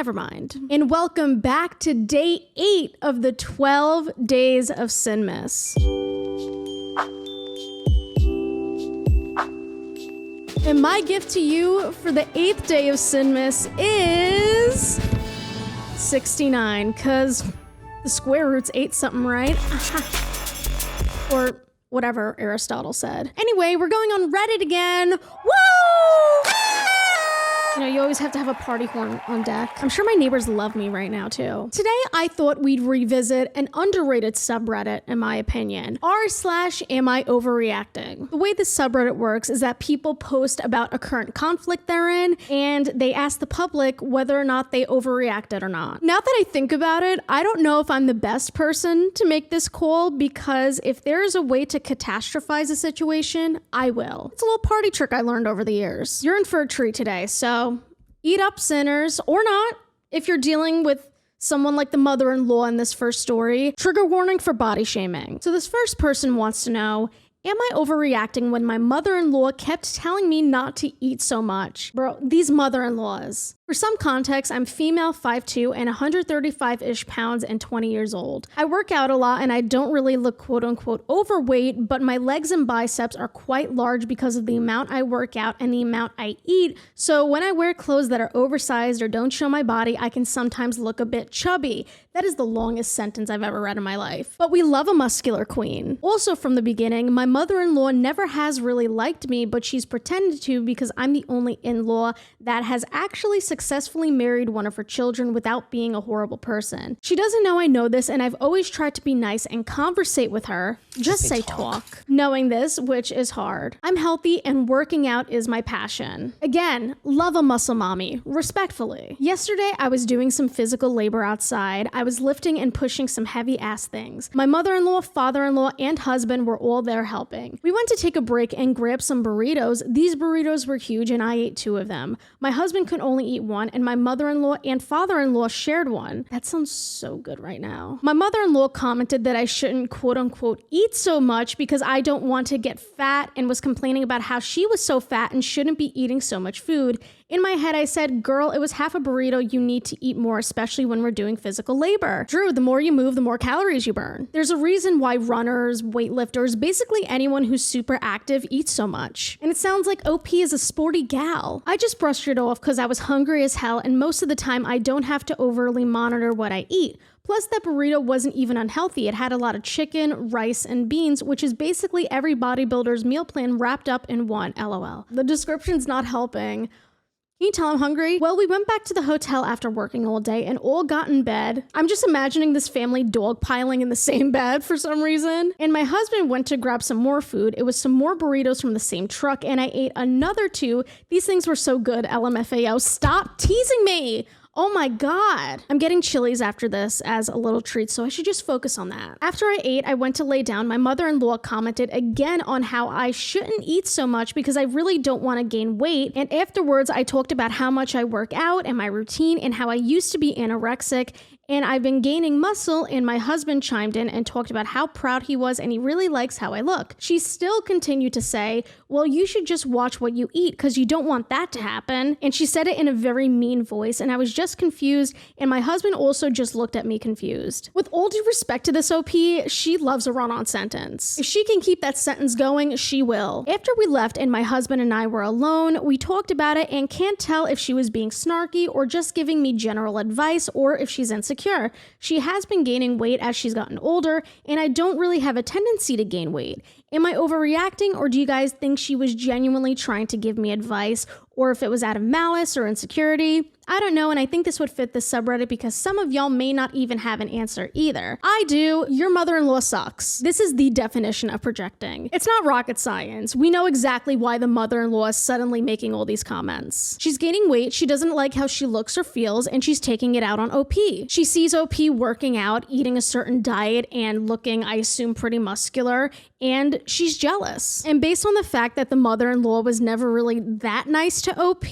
never mind. And welcome back to day 8 of the 12 days of Sinmas. And my gift to you for the 8th day of Sinmas is 69, because the square root's 8 something, right? Or whatever Aristotle said. Anyway, we're going on Reddit again. Woo! You know, you always have to have a party horn on deck. I'm sure my neighbors love me right now, too. Today, I thought we'd revisit an underrated subreddit, in my opinion, r/AmIOverreacting. The way this subreddit works is that people post about a current conflict they're in, and they ask the public whether or not they overreacted or not. Now that I think about it, I don't know if I'm the best person to make this call, because if there is a way to catastrophize a situation, I will. It's a little party trick I learned over the years. You're in for a treat today, so eat up, sinners, or not. If you're dealing with someone like the mother-in-law in this first story, trigger warning for body shaming. So this first person wants to know, am I overreacting when my mother-in-law kept telling me not to eat so much? Bro, these mother-in-laws. For some context, I'm female, 5'2", and 135-ish pounds and 20 years old. I work out a lot and I don't really look quote-unquote overweight, but my legs and biceps are quite large because of the amount I work out and the amount I eat. So when I wear clothes that are oversized or don't show my body, I can sometimes look a bit chubby. That is the longest sentence I've ever read in my life. But we love a muscular queen. Also from the beginning, my mother-in-law never has really liked me, but she's pretended to because I'm the only in-law that has actually successfully married one of her children without being a horrible person. She doesn't know I know this, and I've always tried to be nice and conversate with her. Just say talk. Knowing this, which is hard. I'm healthy and working out is my passion. Again, love a muscle mommy, respectfully. Yesterday, I was doing some physical labor outside. I was lifting and pushing some heavy ass things. My mother-in-law, father-in-law, and husband were all there helping. We went to take a break and grab some burritos. These burritos were huge and I ate 2 of them. My husband could only eat 1 and my mother-in-law and father-in-law shared 1. That sounds so good right now. My mother-in-law commented that I shouldn't quote-unquote eat so much because I don't want to get fat, and was complaining about how she was so fat and shouldn't be eating so much food. In my head, I said, girl, it was half a burrito. You need to eat more, especially when we're doing physical labor. Drew, the more you move, the more calories you burn. There's a reason why runners, weightlifters, basically anyone who's super active eats so much. And it sounds like OP is a sporty gal. I just brushed it off because I was hungry as hell, and most of the time I don't have to overly monitor what I eat. Plus, that burrito wasn't even unhealthy. It had a lot of chicken, rice, and beans, which is basically every bodybuilder's meal plan wrapped up in one, LOL. The description's not helping. Can you tell I'm hungry? Well, we went back to the hotel after working all day and all got in bed. I'm just imagining this family dogpiling in the same bed for some reason. And my husband went to grab some more food. It was some more burritos from the same truck, and I ate another 2. These things were so good, LMFAO. Stop teasing me! Oh my God. I'm getting chilies after this as a little treat, so I should just focus on that. After I ate, I went to lay down. My mother-in-law commented again on how I shouldn't eat so much because I really don't want to gain weight. And afterwards, I talked about how much I work out and my routine and how I used to be anorexic and I've been gaining muscle, and my husband chimed in and talked about how proud he was and he really likes how I look. She still continued to say, well, you should just watch what you eat because you don't want that to happen. And she said it in a very mean voice, and I was just confused, and my husband also just looked at me confused. With all due respect to this OP, she loves a run-on sentence. If she can keep that sentence going, she will. After we left and my husband and I were alone, we talked about it and can't tell if she was being snarky or just giving me general advice or if she's insecure. She has been gaining weight as she's gotten older, and I don't really have a tendency to gain weight. Am I overreacting, or do you guys think she was genuinely trying to give me advice, or if it was out of malice or insecurity? I don't know, and I think this would fit this subreddit because some of y'all may not even have an answer either. I do. Your mother-in-law sucks. This is the definition of projecting. It's not rocket science. We know exactly why the mother-in-law is suddenly making all these comments. She's gaining weight, she doesn't like how she looks or feels, and she's taking it out on OP. She sees OP working out, eating a certain diet, and looking, I assume, pretty muscular, and she's jealous. And based on the fact that the mother-in-law was never really that nice to OP,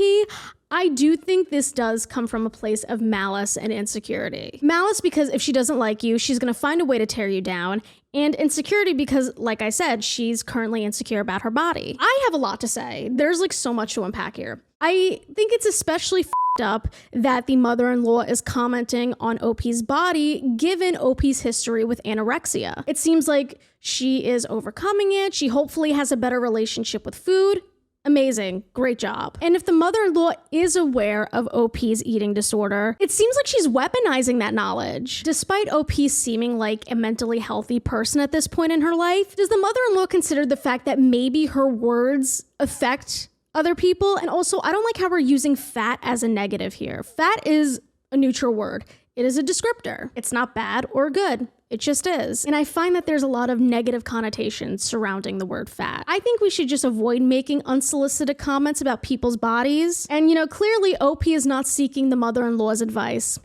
I do think this does come from a place of malice and insecurity. Malice because if she doesn't like you, she's gonna find a way to tear you down. And insecurity because, like I said, she's currently insecure about her body. I have a lot to say. There's like so much to unpack here. I think it's especially fucked up that the mother-in-law is commenting on OP's body given OP's history with anorexia. It seems like she is overcoming it. She hopefully has a better relationship with food. Amazing. Great job. And if the mother-in-law is aware of OP's eating disorder, it seems like she's weaponizing that knowledge. Despite OP seeming like a mentally healthy person at this point in her life, does the mother-in-law consider the fact that maybe her words affect other people? And also, I don't like how we're using fat as a negative here. Fat is a neutral word. It is a descriptor. It's not bad or good. It just is. And I find that there's a lot of negative connotations surrounding the word fat. I think we should just avoid making unsolicited comments about people's bodies. And, clearly OP is not seeking the mother-in-law's advice.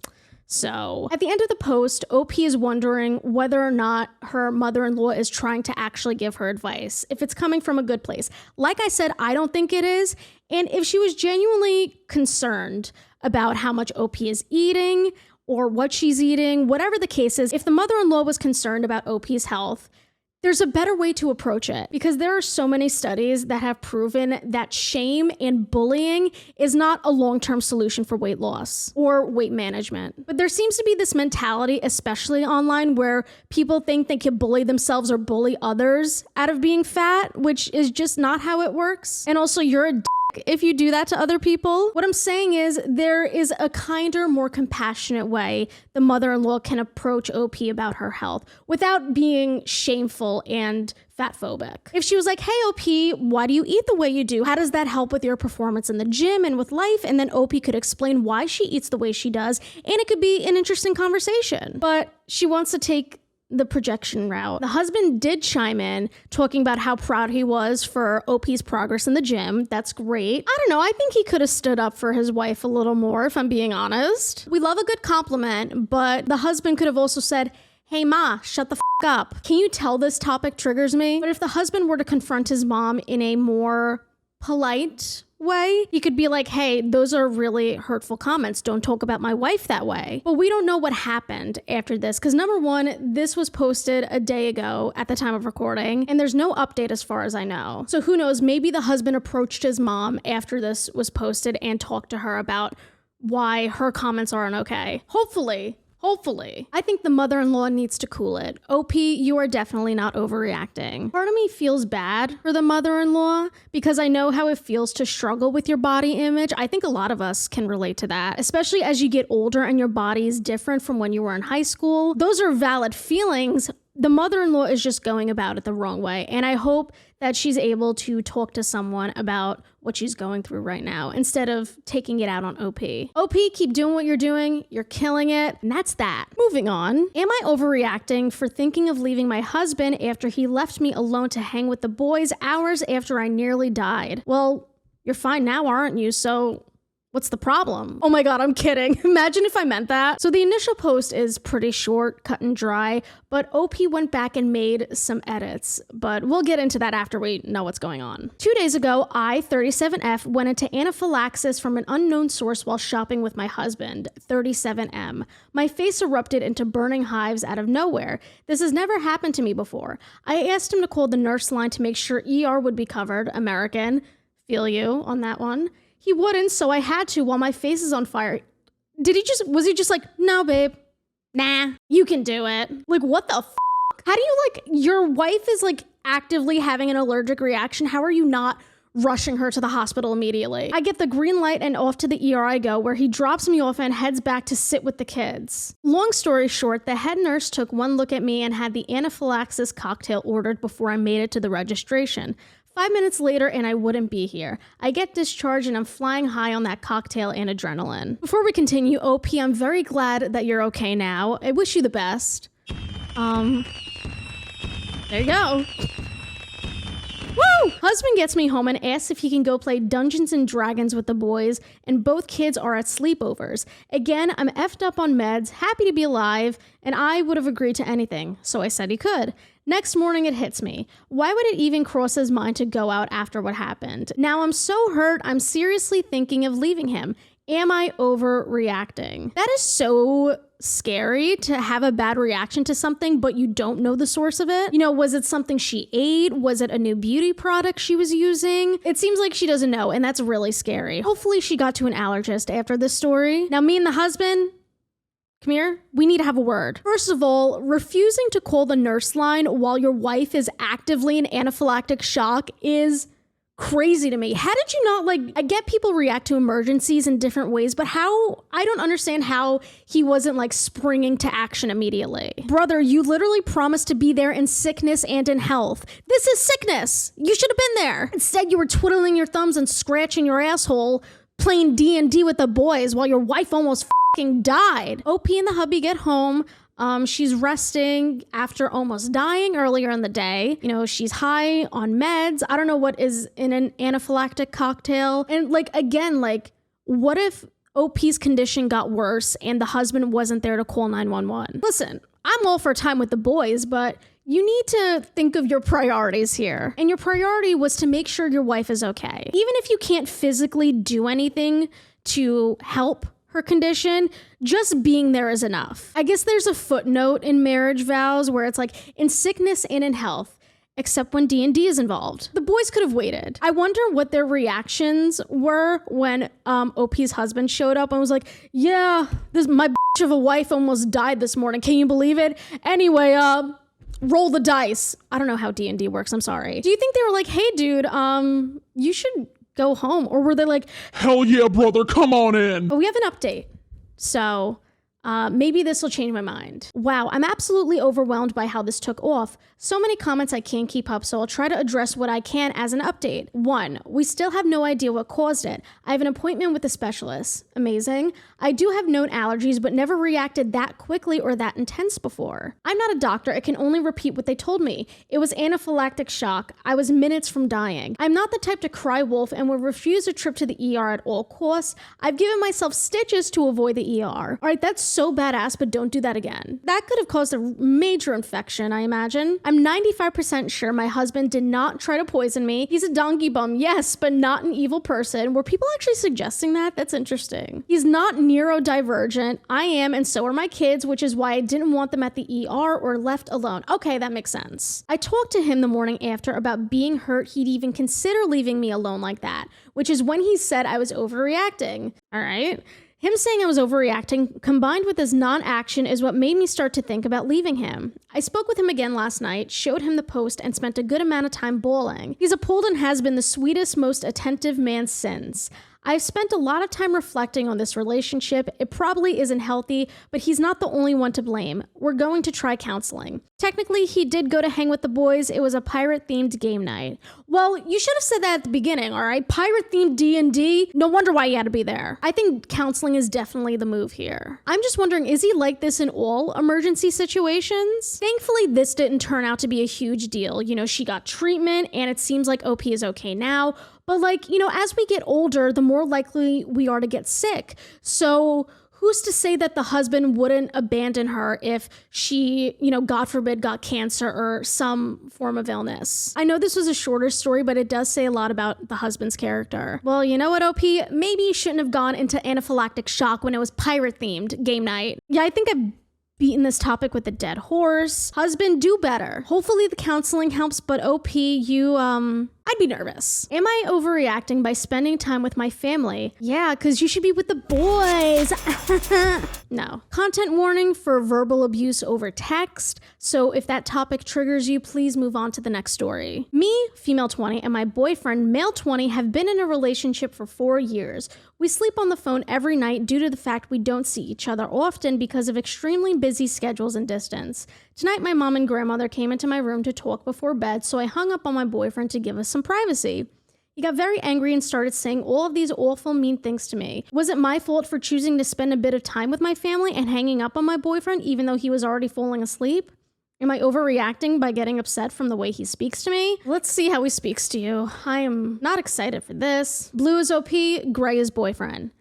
So at the end of the post, OP is wondering whether or not her mother-in-law is trying to actually give her advice, if it's coming from a good place. Like I said, I don't think it is. And if she was genuinely concerned about how much OP is eating or what she's eating, whatever the case is, if the mother-in-law was concerned about OP's health, there's a better way to approach it, because there are so many studies that have proven that shame and bullying is not a long-term solution for weight loss or weight management. But there seems to be this mentality, especially online, where people think they can bully themselves or bully others out of being fat, which is just not how it works. And also, you're a if you do that to other people. What I'm saying is there is a kinder, more compassionate way the mother-in-law can approach OP about her health without being shameful and fatphobic. If she was like, hey, OP, why do you eat the way you do? How does that help with your performance in the gym and with life? And then OP could explain why she eats the way she does, and it could be an interesting conversation. But she wants to take the projection route. The husband did chime in talking about how proud he was for OP's progress in the gym. That's great. I don't know. I think he could have stood up for his wife a little more, if I'm being honest. We love a good compliment, but the husband could have also said, hey, ma, shut the f up. Can you tell this topic triggers me? But if the husband were to confront his mom in a more polite way, he could be like, hey, those are really hurtful comments. Don't talk about my wife that way. But we don't know what happened after this, because number one, this was posted a day ago at the time of recording, and there's no update as far as I know. So who knows, maybe the husband approached his mom after this was posted and talked to her about why her comments aren't okay. Hopefully. I think the mother-in-law needs to cool it. OP, you are definitely not overreacting. Part of me feels bad for the mother-in-law because I know how it feels to struggle with your body image. I think a lot of us can relate to that, especially as you get older and your body is different from when you were in high school. Those are valid feelings. The mother-in-law is just going about it the wrong way. And I hope that she's able to talk to someone about what she's going through right now instead of taking it out on OP. OP, keep doing what you're doing. You're killing it. And that's that. Moving on. Am I overreacting for thinking of leaving my husband after he left me alone to hang with the boys hours after I nearly died? Well, you're fine now, aren't you? So what's the problem? Oh my God, I'm kidding. Imagine if I meant that. So the initial post is pretty short, cut and dry, but OP went back and made some edits, but we'll get into that after we know what's going on. 2 days ago, I, 37F, went into anaphylaxis from an unknown source while shopping with my husband, 37M. My face erupted into burning hives out of nowhere. This has never happened to me before. I asked him to call the nurse line to make sure ER would be covered, American. Feel you on that one. He wouldn't, so I had to while my face is on fire. Was he just like, no, babe, nah, you can do it. Like, what the f***? How do you, your wife is, actively having an allergic reaction. How are you not rushing her to the hospital immediately? I get the green light and off to the ER I go, where he drops me off and heads back to sit with the kids. Long story short, the head nurse took one look at me and had the anaphylaxis cocktail ordered before I made it to the registration. 5 minutes later and I wouldn't be here. I get discharged and I'm flying high on that cocktail and adrenaline. Before we continue, OP, I'm very glad that you're okay now. I wish you the best. There you go. Woo! Husband gets me home and asks if he can go play Dungeons and Dragons with the boys, and both kids are at sleepovers. Again, I'm effed up on meds, happy to be alive, and I would have agreed to anything, so I said he could. Next morning, it hits me. Why would it even cross his mind to go out after what happened? Now I'm so hurt, I'm seriously thinking of leaving him. Am I overreacting? That is so scary to have a bad reaction to something, but you don't know the source of it. Was it something she ate? Was it a new beauty product she was using? It seems like she doesn't know, and that's really scary. Hopefully she got to an allergist after this story. Now, me and the husband, come here. We need to have a word. First of all, refusing to call the nurse line while your wife is actively in anaphylactic shock is crazy to me. How did you not, I get people react to emergencies in different ways, but I don't understand how he wasn't springing to action immediately. Brother, you literally promised to be there in sickness and in health. This is sickness. You should have been there. Instead, you were twiddling your thumbs and scratching your asshole, playing D&D with the boys while your wife almost died. OP and the hubby get home. She's resting after almost dying earlier in the day. She's high on meds. I don't know what is in an anaphylactic cocktail. And what if OP's condition got worse and the husband wasn't there to call 911? Listen, I'm all for time with the boys, but you need to think of your priorities here. And your priority was to make sure your wife is okay. Even if you can't physically do anything to help her condition, just being there is enough. I guess there's a footnote in marriage vows where it's in sickness and in health, except when D&D is involved. The boys could have waited. I wonder what their reactions were when OP's husband showed up and was like, yeah, my bitch of a wife almost died this morning. Can you believe it? Anyway, roll the dice. I don't know how D&D works. I'm sorry. Do you think they were like, hey, dude, you should go home? Or were they like, hell yeah, brother, come on in? But we have an update. So maybe this will change my mind. Wow, I'm absolutely overwhelmed by how this took off. So many comments I can't keep up, so I'll try to address what I can as an update. 1, we still have no idea what caused it. I have an appointment with a specialist. Amazing. I do have known allergies, but never reacted that quickly or that intense before. I'm not a doctor. I can only repeat what they told me. It was anaphylactic shock. I was minutes from dying. I'm not the type to cry wolf and would refuse a trip to the ER at all costs. I've given myself stitches to avoid the ER. All right, that's so badass, but don't do that again. That could have caused a major infection, I imagine. I'm 95% sure my husband did not try to poison me. He's a donkey bum, yes, but not an evil person. Were people actually suggesting that? That's interesting. He's not neurodivergent. I am, and so are my kids, which is why I didn't want them at the ER or left alone. Okay, that makes sense. I talked to him the morning after about being hurt he'd even consider leaving me alone like that, which is when he said I was overreacting. All right. Him saying I was overreacting, combined with his non-action, is what made me start to think about leaving him. I spoke with him again last night, showed him the post, and spent a good amount of time bawling. He's appalled and has been the sweetest, most attentive man since. I've spent a lot of time reflecting on this relationship. It probably isn't healthy, but he's not the only one to blame. We're going to try counseling. Technically, he did go to hang with the boys. It was a pirate-themed game night. Well, you should have said that at the beginning, all right? Pirate-themed D&D? No wonder why he had to be there. I think counseling is definitely the move here. I'm just wondering, is he like this in all emergency situations? Thankfully, this didn't turn out to be a huge deal. She got treatment, and it seems like OP is okay now. But as we get older, the more likely we are to get sick. So who's to say that the husband wouldn't abandon her if she, God forbid, got cancer or some form of illness? I know this was a shorter story, but it does say a lot about the husband's character. Well, you know what, OP? Maybe you shouldn't have gone into anaphylactic shock when it was pirate-themed game night. Yeah, I think I've beaten this topic with a dead horse. Husband, do better. Hopefully the counseling helps, but OP, I'd be nervous. Am I overreacting by spending time with my family? Yeah, because you should be with the boys. No. Content warning for verbal abuse over text. So if that topic triggers you, please move on to the next story. Me, female 20, and my boyfriend, male 20, have been in a relationship for 4 years. We sleep on the phone every night due to the fact we don't see each other often because of extremely busy schedules and distance. Tonight, my mom and grandmother came into my room to talk before bed, so I hung up on my boyfriend to give us some privacy. He got very angry and started saying all of these awful, mean things to me. Was it my fault for choosing to spend a bit of time with my family and hanging up on my boyfriend even though he was already falling asleep? Am I overreacting by getting upset from the way he speaks to me? Let's see how he speaks to you. I am not excited for this. Blue is OP, gray is boyfriend.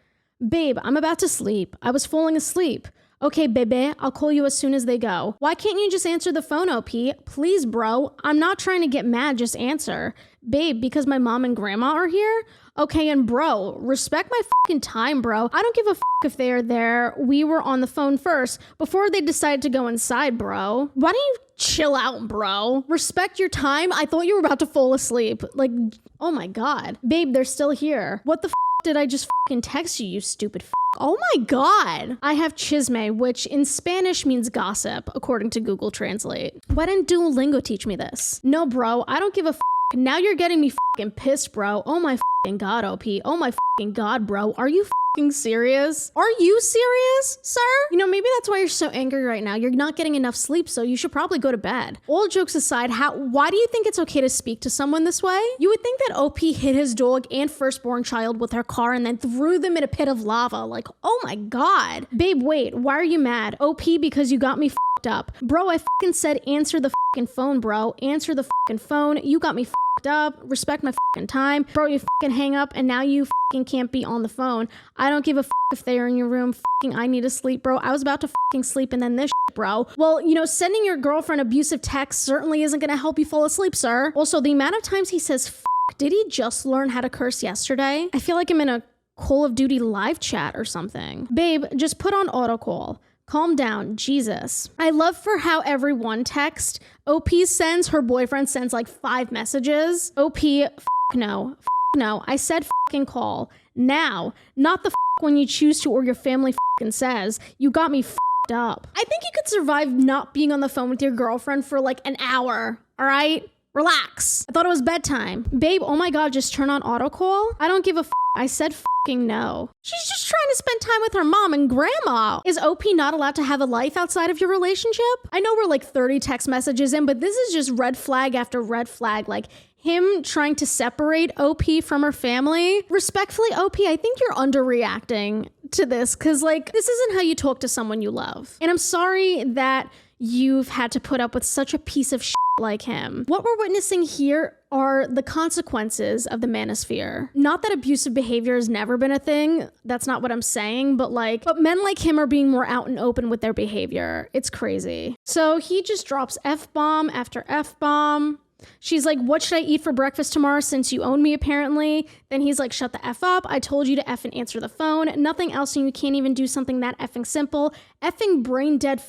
Babe, I'm about to sleep. I was falling asleep. Okay, baby, I'll call you as soon as they go. Why can't you just answer the phone, OP? Please, bro. I'm not trying to get mad, just answer. Babe, because my mom and grandma are here? Okay, and bro, respect my fucking time, bro. I don't give a fuck if they are there. We were on the phone first before they decided to go inside, bro. Why don't you chill out, bro? Respect your time. I thought you were about to fall asleep. Like, oh my God. Babe, they're still here. What the fuck did I just fucking text you, you stupid fuck? Oh my God. I have chisme, which in Spanish means gossip, according to Google Translate. Why didn't Duolingo teach me this? No, bro, I don't give a fuck. Now you're getting me fucking pissed, bro. Oh my fucking God, OP. Oh my fucking God, bro. Are you fucking serious? Are you serious, sir? You know, maybe that's why you're so angry right now. You're not getting enough sleep, so you should probably go to bed. All jokes aside, why do you think it's okay to speak to someone this way? You would think that OP hit his dog and firstborn child with her car and then threw them in a pit of lava. Like, oh my God. Babe, wait, why are you mad? OP because you got me fucked up. Bro, I fucking said answer the fucking phone, bro. Answer the fucking phone. You got me fucked up. Respect my fucking time. Bro, you fucking hang up and now you fucking can't be on the phone. I don't give a fuck if they're in your room. Fucking I need to sleep, bro. I was about to fucking sleep and then this shit, bro. Well, you know, sending your girlfriend abusive texts certainly isn't gonna help you fall asleep, sir. Also, the amount of times he says fuck, did he just learn how to curse yesterday? I feel like I'm in a Call of Duty live chat or something. Babe, just put on auto call. Calm down, Jesus. I love for how every one text OP sends, her boyfriend sends like 5 messages. OP, no, no. I said fucking call. Now, not the when you choose to or your family fucking says. You got me up. I think you could survive not being on the phone with your girlfriend for like an hour, all right? Relax. I thought it was bedtime. Babe, oh my God, just turn on auto call. I don't give a I said fucking no. She's just trying to spend time with her mom and grandma. Is OP not allowed to have a life outside of your relationship? I know we're like 30 text messages in, but this is just red flag after red flag. Like him trying to separate OP from her family. Respectfully, OP, I think you're underreacting to this because like this isn't how you talk to someone you love. And I'm sorry that you've had to put up with such a piece of shit like him. What we're witnessing here are the consequences of the manosphere. Not that abusive behavior has never been a thing. That's not what I'm saying, but men like him are being more out and open with their behavior. It's crazy. So he just drops F-bomb after F-bomb. She's like, what should I eat for breakfast tomorrow since you own me apparently? Then he's like, shut the F up. I told you to F and answer the phone. Nothing else and you can't even do something that effing simple. Effing brain dead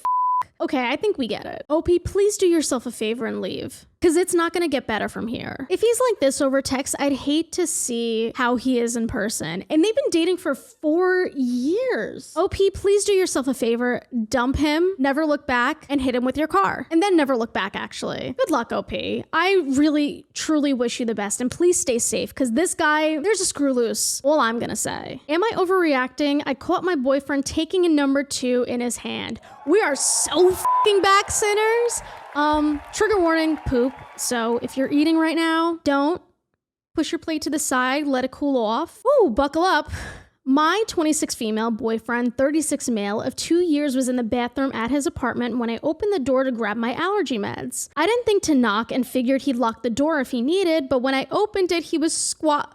Okay, I think we get it. OP, please do yourself a favor and leave. Because it's not going to get better from here. If he's like this over text, I'd hate to see how he is in person. And they've been dating for 4 years. OP, please do yourself a favor. Dump him, never look back, and hit him with your car. And then never look back, actually. Good luck, OP. I really, truly wish you the best. And please stay safe, because this guy, there's a screw loose. All I'm going to say. Am I overreacting? I caught my boyfriend taking a number 2 in his hand. We are so fucking back, sinners. Trigger warning, poop. So if you're eating right now, don't. Push your plate to the side, let it cool off. Ooh, buckle up. My 26 female boyfriend, 36 male of 2 years was in the bathroom at his apartment when I opened the door to grab my allergy meds. I didn't think to knock and figured he'd lock the door if he needed, but when I opened it, he was squatting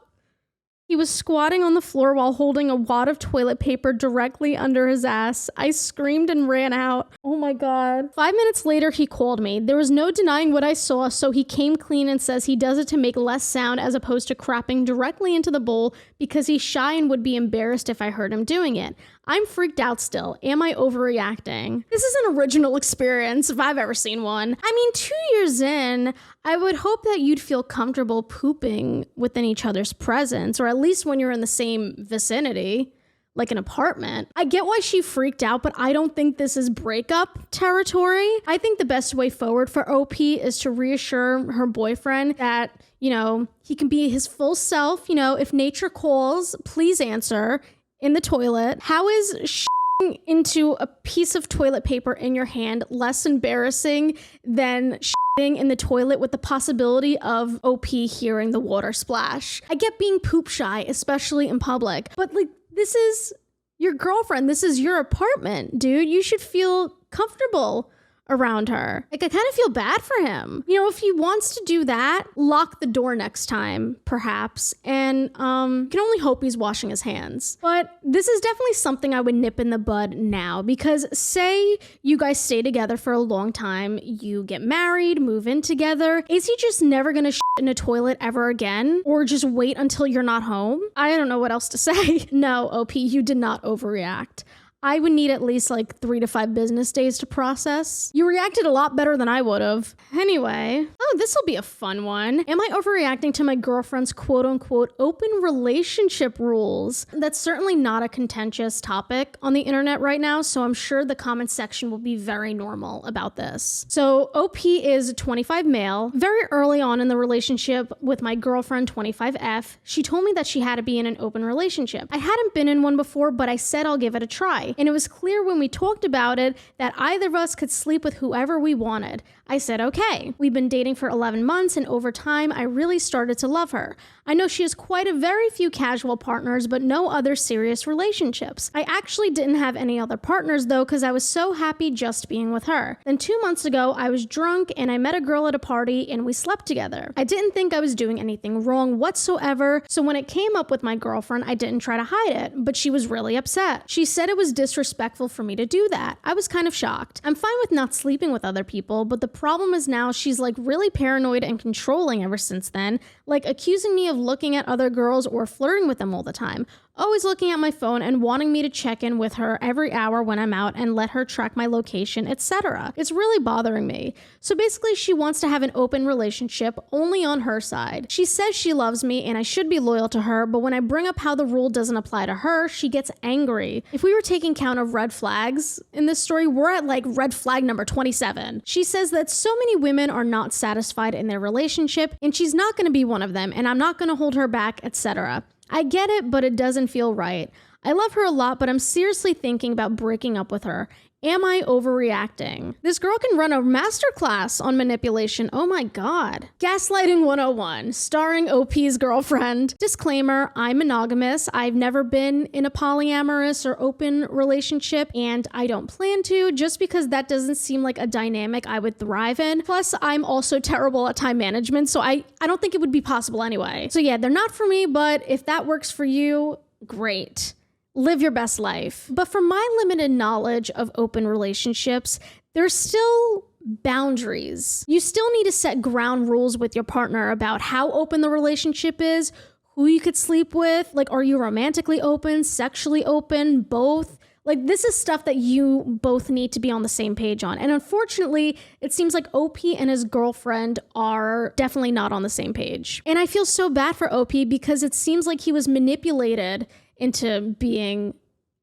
on the floor while holding a wad of toilet paper directly under his ass. I screamed and ran out. Oh my God. 5 minutes later, he called me. There was no denying what I saw, so he came clean and says he does it to make less sound as opposed to crapping directly into the bowl because he's shy and would be embarrassed if I heard him doing it. I'm freaked out still. Am I overreacting? This is an original experience if I've ever seen one. I mean, 2 years in, I would hope that you'd feel comfortable pooping within each other's presence, or at least when you're in the same vicinity, like an apartment. I get why she freaked out, but I don't think this is breakup territory. I think the best way forward for OP is to reassure her boyfriend that, you know, he can be his full self. You know, if nature calls, please answer. In the toilet. How is shitting into a piece of toilet paper in your hand less embarrassing than shitting in the toilet with the possibility of OP hearing the water splash? I get being poop shy, especially in public, but like, this is your girlfriend. This is your apartment, dude. You should feel comfortable around her. Like, I kind of feel bad for him. You know, if he wants to do that, lock the door next time, perhaps. And can only hope he's washing his hands. But this is definitely something I would nip in the bud now, because say you guys stay together for a long time, you get married, move in together. Is he just never gonna shit in a toilet ever again? Or just wait until you're not home? I don't know what else to say. No, OP, you did not overreact. I would need at least like 3 to 5 business days to process. You reacted a lot better than I would have. Anyway, this will be a fun one. Am I overreacting to my girlfriend's quote unquote open relationship rules? That's certainly not a contentious topic on the internet right now, so I'm sure the comment section will be very normal about this. So OP is 25 male. Very early on in the relationship with my girlfriend 25F, she told me that she had to be in an open relationship. I hadn't been in one before, but I said I'll give it a try. And it was clear when we talked about it that either of us could sleep with whoever we wanted. I said, okay. We've been dating for 11 months, and over time, I really started to love her. I know she has quite a very few casual partners, but no other serious relationships. I actually didn't have any other partners though, because I was so happy just being with her. Then 2 months ago, I was drunk and I met a girl at a party and we slept together. I didn't think I was doing anything wrong whatsoever, so when it came up with my girlfriend, I didn't try to hide it, but she was really upset. She said it was disrespectful for me to do that. I was kind of shocked. I'm fine with not sleeping with other people, but the problem is now she's like really paranoid and controlling ever since then, like accusing me of looking at other girls or flirting with them all the time. Always looking at my phone and wanting me to check in with her every hour when I'm out and let her track my location, etc. It's really bothering me. So basically, she wants to have an open relationship only on her side. She says she loves me and I should be loyal to her, but when I bring up how the rule doesn't apply to her, she gets angry. If we were taking count of red flags in this story, we're at like red flag number 27. She says that so many women are not satisfied in their relationship and she's not going to be one of them, and I'm not going to hold her back, etc. I get it, but it doesn't feel right. I love her a lot, but I'm seriously thinking about breaking up with her. Am I overreacting? This girl can run a masterclass on manipulation. Oh my God. Gaslighting 101, starring OP's girlfriend. Disclaimer, I'm monogamous. I've never been in a polyamorous or open relationship, and I don't plan to, just because that doesn't seem like a dynamic I would thrive in. Plus, I'm also terrible at time management, so I don't think it would be possible anyway. So yeah, they're not for me, but if that works for you, great. Live your best life. But from my limited knowledge of open relationships, there's still boundaries. You still need to set ground rules with your partner about how open the relationship is, who you could sleep with. Like, are you romantically open, sexually open, both? Like, this is stuff that you both need to be on the same page on. And unfortunately, it seems like OP and his girlfriend are definitely not on the same page. And I feel so bad for OP because it seems like he was manipulated into being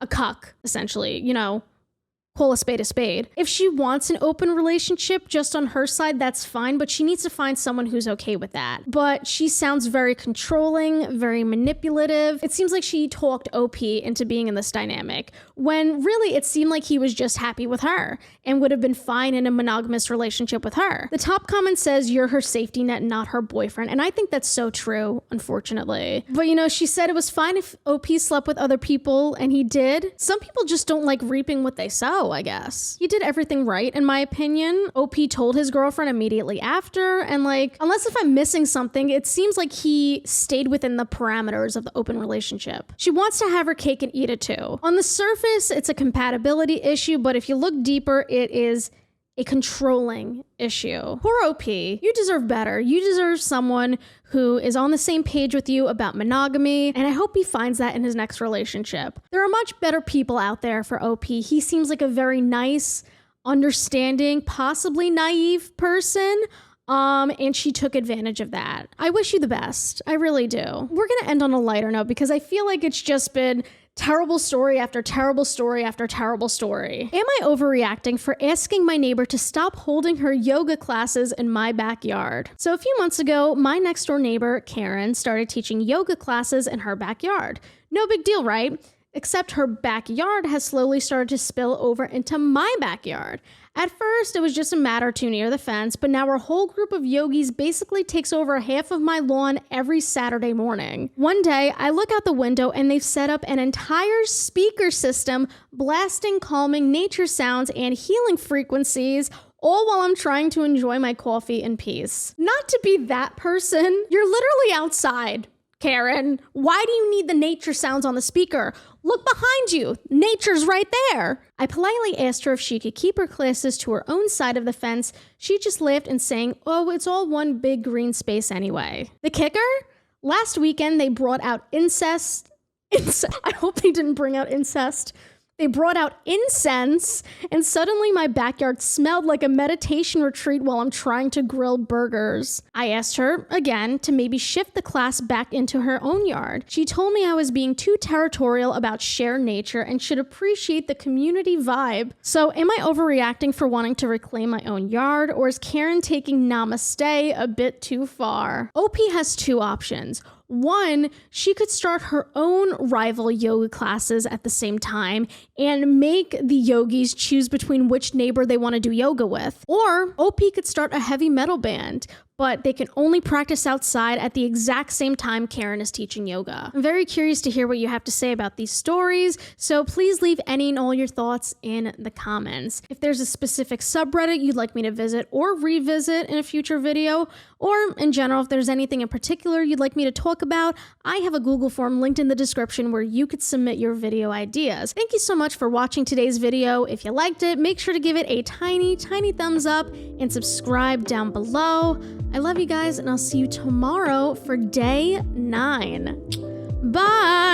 a cuck, essentially, you know, call a spade a spade. If she wants an open relationship just on her side, that's fine, but she needs to find someone who's okay with that. But she sounds very controlling, very manipulative. It seems like she talked OP into being in this dynamic, when really it seemed like he was just happy with her and would have been fine in a monogamous relationship with her. The top comment says you're her safety net, not her boyfriend. And I think that's so true, unfortunately. But you know, she said it was fine if OP slept with other people, and he did. Some people just don't like reaping what they sow, I guess. He did everything right, in my opinion. OP told his girlfriend immediately after, and like, unless if I'm missing something, it seems like he stayed within the parameters of the open relationship. She wants to have her cake and eat it too. On the surface, it's a compatibility issue, but if you look deeper, it is a controlling issue. Poor OP. You deserve better. You deserve someone who is on the same page with you about monogamy, and I hope he finds that in his next relationship. There are much better people out there for OP. He seems like a very nice, understanding, possibly naive person, and she took advantage of that. I wish you the best. I really do. We're gonna end on a lighter note because I feel like it's just been terrible story after terrible story after terrible story. Am I overreacting for asking my neighbor to stop holding her yoga classes in my backyard? So a few months ago, my next door neighbor, Karen, started teaching yoga classes in her backyard. No big deal, right? Except her backyard has slowly started to spill over into my backyard. At first, it was just a mat or two near the fence, but now our whole group of yogis basically takes over half of my lawn every Saturday morning. One day, I look out the window and they've set up an entire speaker system blasting calming nature sounds and healing frequencies all while I'm trying to enjoy my coffee in peace. Not to be that person, you're literally outside, Karen. Why do you need the nature sounds on the speaker? Look behind you. Nature's right there. I politely asked her if she could keep her classes to her own side of the fence. She just laughed and saying, oh, it's all one big green space anyway. The kicker? Last weekend, they brought out incest. I hope they didn't bring out incest. They brought out incense, and suddenly my backyard smelled like a meditation retreat while I'm trying to grill burgers. I asked her, again, to maybe shift the class back into her own yard. She told me I was being too territorial about shared nature and should appreciate the community vibe. So am I overreacting for wanting to reclaim my own yard, or is Karen taking namaste a bit too far? OP has two options. One, she could start her own rival yoga classes at the same time and make the yogis choose between which neighbor they want to do yoga with. Or OP could start a heavy metal band, but they can only practice outside at the exact same time Karen is teaching yoga. I'm very curious to hear what you have to say about these stories, so please leave any and all your thoughts in the comments. If there's a specific subreddit you'd like me to visit or revisit in a future video, or in general, if there's anything in particular you'd like me to talk about, I have a Google form linked in the description where you could submit your video ideas. Thank you so much for watching today's video. If you liked it, make sure to give it a tiny thumbs up and subscribe down below. I love you guys, and I'll see you tomorrow for day 9. Bye!